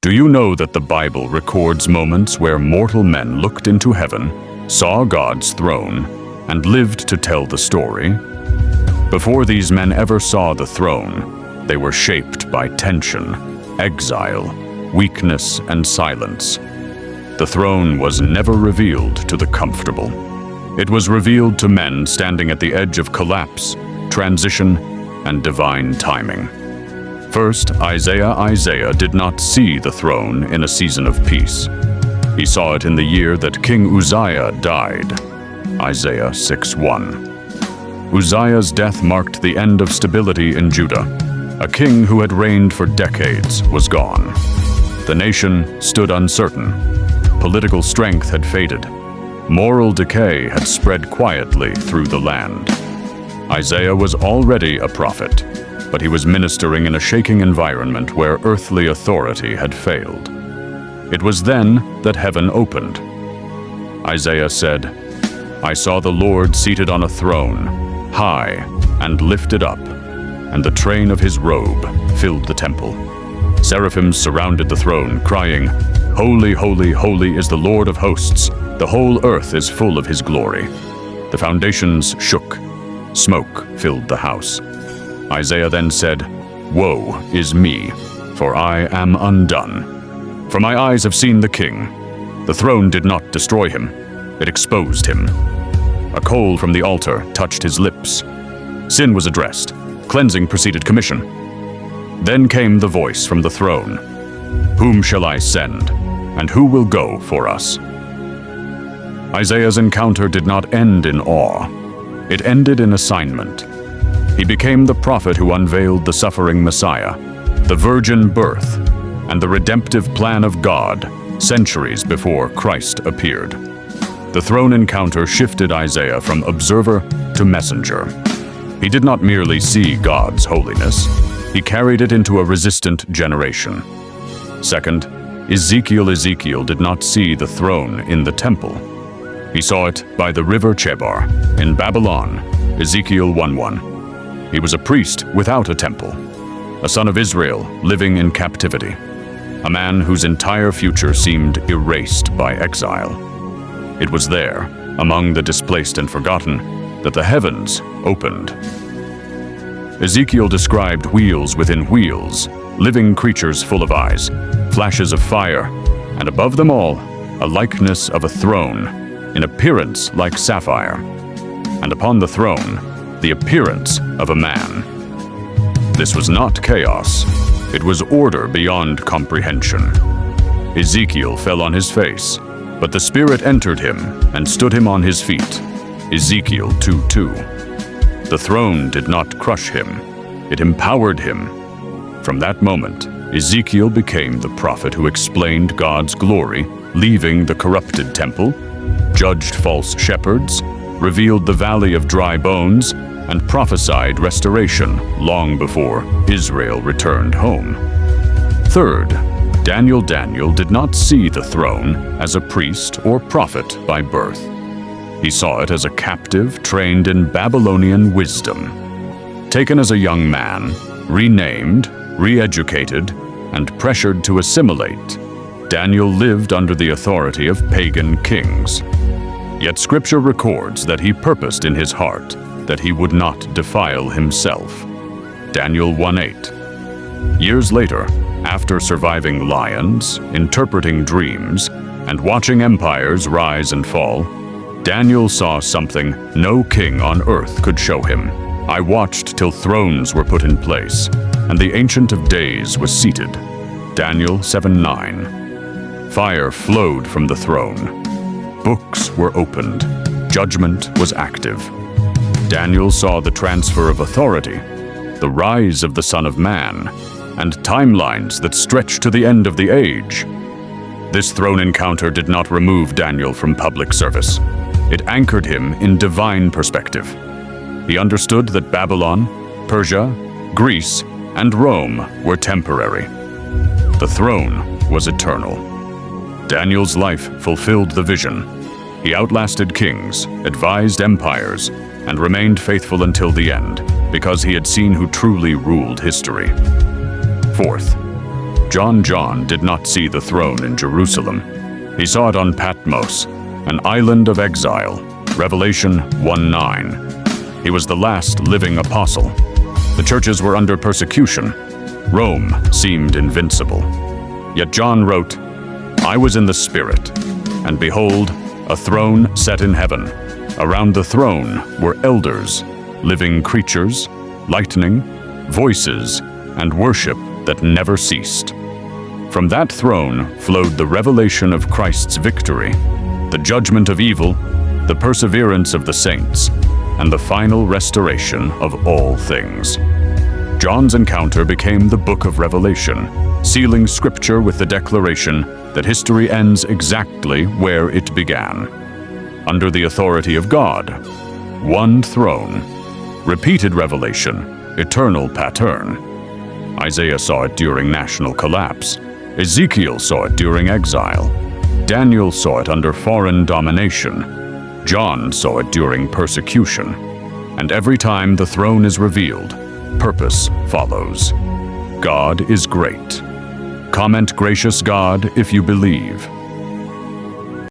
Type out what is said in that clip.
Do you know that the Bible records moments where mortal men looked into heaven, saw God's throne, and lived to tell the story? Before these men ever saw the throne, they were shaped by tension, exile, weakness, and silence. The throne was never revealed to the comfortable. It was revealed to men standing at the edge of collapse, transition, and divine timing. First, Isaiah did not see the throne in a season of peace. He saw it in the year that King Uzziah died. Isaiah 6:1. Uzziah's death marked the end of stability in Judah. A king who had reigned for decades was gone. The nation stood uncertain. Political strength had faded. Moral decay had spread quietly through the land. Isaiah was already a prophet, but he was ministering in a shaking environment where earthly authority had failed. It was then that heaven opened. Isaiah said, "I saw the Lord seated on a throne, high and lifted up, and the train of his robe filled the temple. Seraphims surrounded the throne, crying, 'Holy, holy, holy is the Lord of hosts. The whole earth is full of his glory.' The foundations shook. Smoke filled the house." Isaiah then said, "Woe is me, for I am undone. For my eyes have seen the King. The throne did not destroy him. It exposed him. A coal from the altar touched his lips. Sin was addressed. Cleansing preceded commission. Then came the voice from the throne. Whom shall I send, and who will go for us?" Isaiah's encounter did not end in awe. It ended in assignment. He became the prophet who unveiled the suffering Messiah, the virgin birth, and the redemptive plan of God centuries before Christ appeared. The throne encounter shifted Isaiah from observer to messenger. He did not merely see God's holiness, he carried it into a resistant generation. Second, Ezekiel did not see the throne in the temple. He saw it by the river Chebar in Babylon, Ezekiel 1:1. He was a priest without a temple, a son of Israel living in captivity, a man whose entire future seemed erased by exile. It was there, among the displaced and forgotten, that the heavens opened. Ezekiel described wheels within wheels, living creatures full of eyes, flashes of fire, and above them all, a likeness of a throne, in appearance like sapphire, and upon the throne, the appearance of a man. This was not chaos, it was order beyond comprehension. Ezekiel fell on his face, but the Spirit entered him and stood him on his feet. Ezekiel 2:2. The throne did not crush him, it empowered him. From that moment, Ezekiel became the prophet who explained God's glory, leaving the corrupted temple, judged false shepherds, revealed the valley of dry bones, and prophesied restoration long before Israel returned home. Third, Daniel did not see the throne as a priest or prophet by birth. He saw it as a captive trained in Babylonian wisdom. Taken as a young man, renamed, re-educated, and pressured to assimilate, Daniel lived under the authority of pagan kings. Yet Scripture records that he purposed in his heart that he would not defile himself. Daniel 1:8. Years later, after surviving lions, interpreting dreams, and watching empires rise and fall, Daniel saw something no king on earth could show him. "I watched till thrones were put in place, and the Ancient of Days was seated." Daniel 7:9. Fire flowed from the throne. Books were opened. Judgment was active. Daniel saw the transfer of authority, the rise of the Son of Man, and timelines that stretched to the end of the age. This throne encounter did not remove Daniel from public service. It anchored him in divine perspective. He understood that Babylon, Persia, Greece, and Rome were temporary. The throne was eternal. Daniel's life fulfilled the vision. He outlasted kings, advised empires, and remained faithful until the end, because he had seen who truly ruled history. Fourth, John did not see the throne in Jerusalem. He saw it on Patmos, an island of exile. Revelation 1:9. He was the last living apostle. The churches were under persecution. Rome seemed invincible. Yet John wrote, "I was in the Spirit, and behold, a throne set in heaven. Around the throne were elders, living creatures, lightning, voices, and worship that never ceased." From that throne flowed the revelation of Christ's victory, the judgment of evil, the perseverance of the saints, and the final restoration of all things. John's encounter became the book of Revelation, sealing Scripture with the declaration that history ends exactly where it began. Under the authority of God, one throne, repeated revelation, eternal pattern. Isaiah saw it during national collapse. Ezekiel saw it during exile. Daniel saw it under foreign domination. John saw it during persecution. And every time the throne is revealed, purpose follows. God is great. Comment, "Gracious God," if you believe.